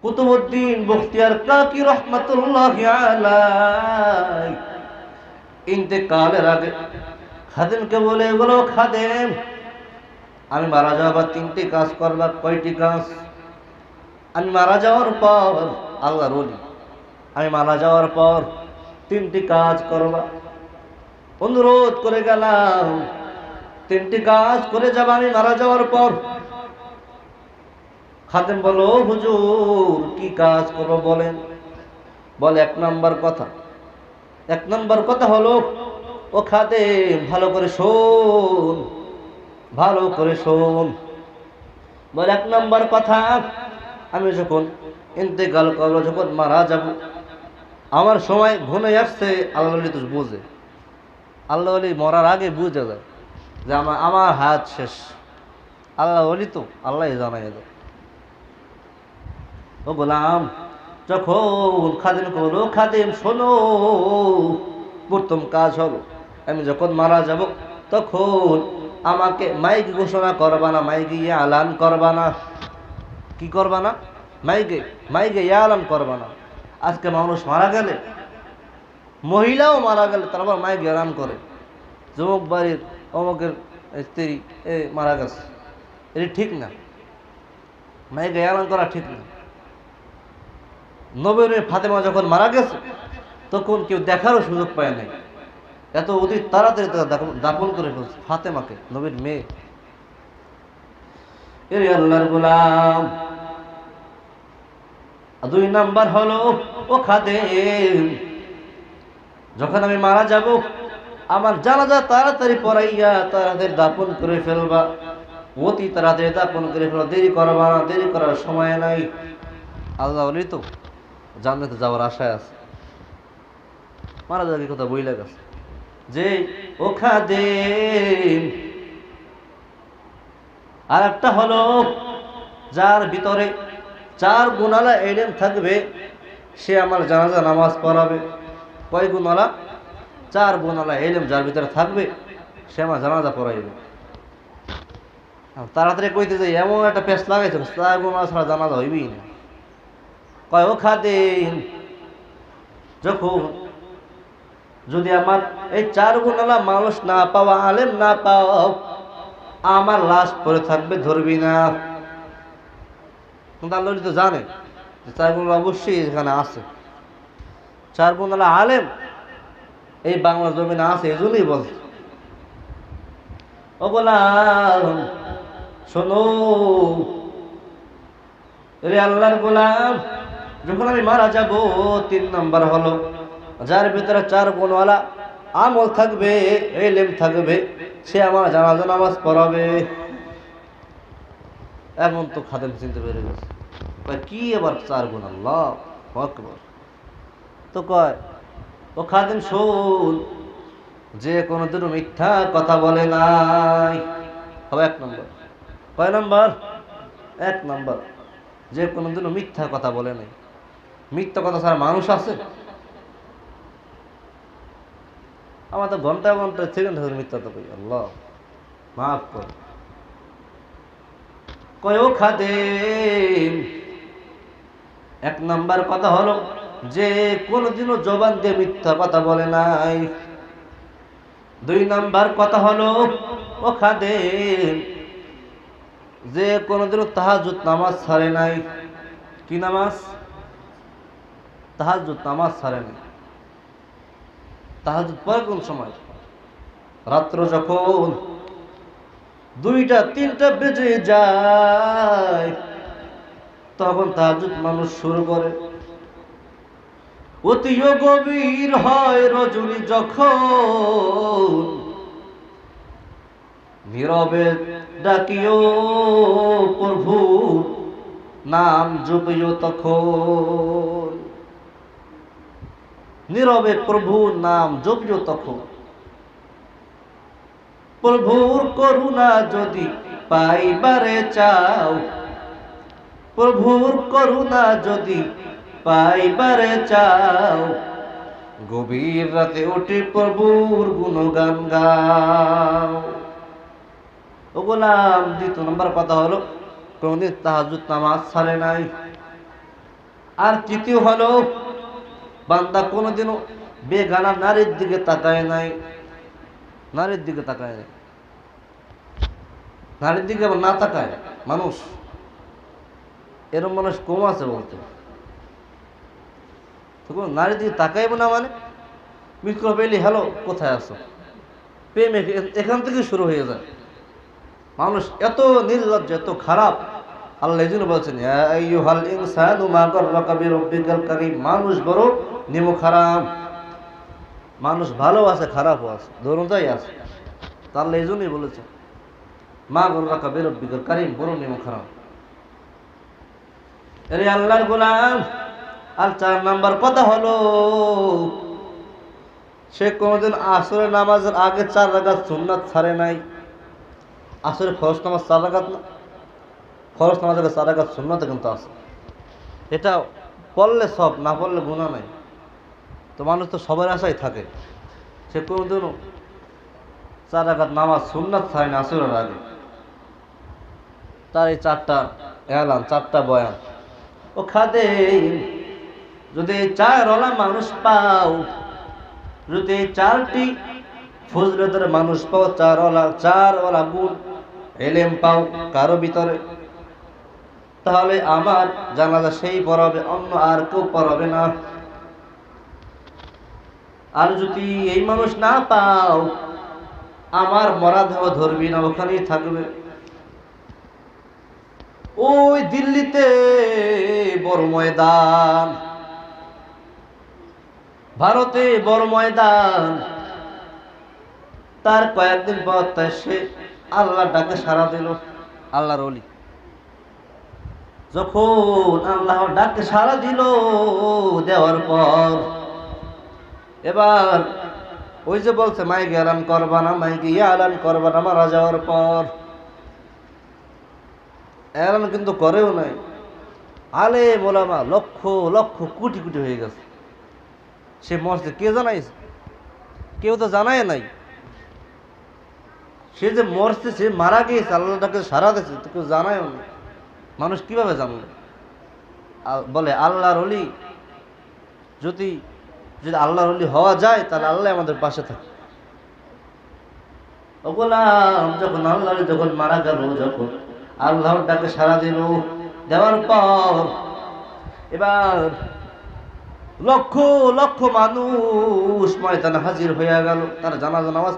কুতুবউদ্দিন বখতিয়ার কাকি রহমাতুল্লাহি আলাইহি ইন্তেকালের আগে খাদেমকে বলে, বলো খাদেম, আমি মারা যাওয়ার 3টি কাজ করবা। কয়টি কাজ? আমি মারা যাওয়ার পর, আল্লাহর ওলি, আমি মারা যাওয়ার পর 3টি কাজ করবা। অনুরোধ করে গেলাম, 3টি কাজ করে যাবা আমি মারা যাওয়ার পর। খাদেম বলো, হুজুর কি কাজ করবো বলেন। বলে, 1 নম্বর কথা হলো, ও খাদেম ভালো করে শোন, ভালো করে শোন। বলে, 1 নম্বর কথা, আমি যখন ইন্তেকাল করবো, যখন মারা যাব, আমার সময় ঘুমে আসছে, আল্লাহ তো বুঝে, আল্লাহ মরার আগে বুঝে যায় যে আমার হাত শেষ। আল্লাহ তো আল্লাহ জানাই দেয়। ও গোলাম, যখন খাদেম করো, খাদেম শোনো, প্রথম কাজ হলো, আমি যখন মারা যাব তখন আমাকে মাইক ঘোষণা করবা না, মাইকে আলান করবা না। কি করবা না? মাইকে আলান করবা না। আজকে মানুষ মারা গেলে, মহিলাও মারা গেলে, তারপর মাইকে আলান করে, যুবক বাড়ির অমুকের স্ত্রী মারা গেছে। এটি ঠিক না, মাইকে আলান করা ঠিক না। নবীর ফাতেমা যখন মারা গেছে তখন কেউ দেখারও সুযোগ পায় নাই, এত অতি তাড়াতাড়ি তারা দাপন করে ফেলছে ফাতেমাকে, নবীর মেয়ে। এর আল্লাহর গোলাম। 2 নাম্বার হলো, ও খাদেম, যখন আমি মারা যাব, আমার জানাজা তাড়াতাড়ি পড়াইয়া তাড়াতাড়ি দাপন করে ফেলবা, অতি তাড়াতাড়ি দাপন করে ফেলবা, দেরি করবা না, দেরি করার সময় নাই। আল্লাহ বলি তো জান্নাতে যাওয়ার আশায় আছে, মারা যাওয়ার কথা বইলা গেছে যে, ও খাদেম। আর একটা হলো, যার ভিতরে 4 গুণালা ইলম থাকবে, সে আমার জানাজা নামাজ পড়াবে। কয় গুণালা? 4 গুণালা ইলম যার ভিতরে থাকবে, সে আমার জানাজা পড়াইবে। তাড়াতাড়ি কইতে যাই, এমন একটা পেশ লাগাইছে, 4 গুণালা ছাড়া জানাজা হইবেই না। কয়, ও খাদেম, যখন যদি আমার এই 4 গুণালা মানুষ না পাওয়া, আলেম না পাও, আমার লাশ পরে থাকবে, ধরবি না। কিন্তু আল্লাহ তো জানে যে 4 গুণালা অবশ্যই এখানে আছে। 4 গুণালা আলেম এই বাংলা জমিনে আছে, এই জন্যই বলছে। ও গোলাম শোনো, রে আল্লাহর গোলাম, যখন আমি মারা যাব, 3 নাম্বার হলো, যার ভিতরে 4 গুণওয়ালা আমল থাকবে, ইলম থাকবে, সে আমার জানাজা নামাজ পড়াবে। এমন তো খাদেম চিনতে পেরে গেছে। কি আবার 4 গুণ? আল্লাহু আকবার। তো কয়, ও খাদেম শোন, যে কোনোদিনও মিথ্যা কথা বলে নাই, হবে 1 নম্বর। কয় নম্বর? 1 নম্বর, যে কোনোদিনও মিথ্যা কথা বলে নাই। মিথ্যা কথা ছাড়া মানুষ আছে? আমার তো ঘন্টায় ঘন্টায় সেকেন্ড ধরে মিথ্যা তো কই, আল্লাহ মাফ কর। কয়, ও খাদেম, 1 নাম্বার কথা হলো, যে কোনোদিনও জবান দিয়ে মিথ্যা কথা বলে নাই। 2 নাম্বার কথা হলো, ও খাদেম, যে কোনোদিনও তাহাজ্জুদ নামাজ ছাড়ে নাই। কি নামাজ? তাহাজ্জুদ নামাজ ছাড়ে নাই। তাহাজ্জুদ পড়ে কোন সময়? রাত্র যখন 2টা 3টা বেজে যায়, তখন তাহাজ্জুদ মানুষ শুরু করে। অতিও গভীর হয় রজনী যখন, নীরবে ডাকিও প্রভু, নাম জপিও তখন। নীরবে প্রভু নাম জপিও তখন। প্রভুর করুণা যদি পাইবারে চাও, প্রভুর করুণা যদি পাইবারে চাও, গভীর রাতে উঠে প্রভুর গুণগান গাও। ও গোলাম, 2 নম্বর কথা হলো, কোনদিন তাহাজ্জুদ নামাজ ছাড়ে নাই। আর তৃতীয় হলো বান্দা কোনোদিনও বেগানা নারীর দিকে তাকায় নাই, নারীর দিকে তাকায় নাই। নারীর দিকে আবার না তাকায় মানুষ, এরকম মানুষ কম আছে বলতে। নারীর দিকে তাকাইব না মানে মিত্র পেলি হ্যালো কোথায় আছো, প্রেম এখান থেকে শুরু হয়ে যায়। মানুষ এত নির্লজ্জ, এত খারাপ। আল্লাহ এই জন্য বলছেন ইয়া আইয়ুহাল ইনসানু মা গাররাকা বিরাব্বিকাল কারীম। মানুষ বড় নিমুখ হারাম, মানুষ ভালো আছে খারাপও আছে, দুটোই আছে। তা আল্লাহ এই জন্যই বলেছেন মা গাররাকা বিরাব্বিকাল কারীম, বড় নিমুখ হারাম। আরে আল্লাহর গোলাম। আর 4 নাম্বার কথা হলো সে কোনোদিন আসরের নামাজের আগে 4 রাকাত সুন্নাত ছাড়ে নাই। আসরের ফরজ নামাজ 4 রাকাত না, ফরজ নামাজের 4 রাকাত সুন্নাত কিন্তু আছে। এটা পড়লে সব, না পড়লে গুনাহ নাই। তো মানুষ তো সবার আশায় থাকে, সে কোনোদিনও 4 রাকাত নামাজ সুন্নাত ছাড়ে না আসরের আগে। তার এই 4টা এলান, 4টা বয়ান। ও খাদেম, যদি 4 ওয়ালা মানুষ পাও, যদি 4টি ফজলতের মানুষ পাও, 4 ওয়ালা গুণ এলেম পাও কারো ভিতরে, তাহলে আমার জানাজা সেই পড়াবে, অন্য আর কেউ পড়াবে না। আর যদি এই মানুষ না পাও, আমার মরা দেহ ধরবি না, ওখানেই থাকবে। ওই দিল্লিতে বড় ময়দান, ভারতে বড় ময়দান, তার কয়েকদিন পর সে আল্লাহ ডাকে সাড়া দিল। আল্লাহর ওলি যখন আল্লাহ ডাকে সাড়া দিল, দেওয়ার পর এবার ওই যে বলছে মাইকে এলান করবা না, মাইকে এলান করবা না, মারা যাওয়ার পর এলান কিন্তু করেও নাই। আলেম ওলামা লক্ষ লক্ষ কোটি কোটি হয়ে গেছে। সে মরছে কে জানাইছে? কেউ তো জানায় নাই। সে যে মরছে, সে মারা গিয়েছে, আল্লাহ তাকে সারা দিয়েছে, তো কেউ জানায়ও না। মানুষ কিভাবে জানবে? বলে আল্লাহর ওলি, যদি যদি আল্লাহর ওলি হওয়া যায় তাহলে আল্লাহ আমাদের পাশে থাকে। ও গোলাম, যখন আল্লাহ যখন মারা গেল, যখন আল্লাহর ডাকে সাড়া দিল, দেওয়ার পর এবার লক্ষ লক্ষ মানুষ ময়দানে হাজির হয়ে গেল। তার জানাজা নামাজ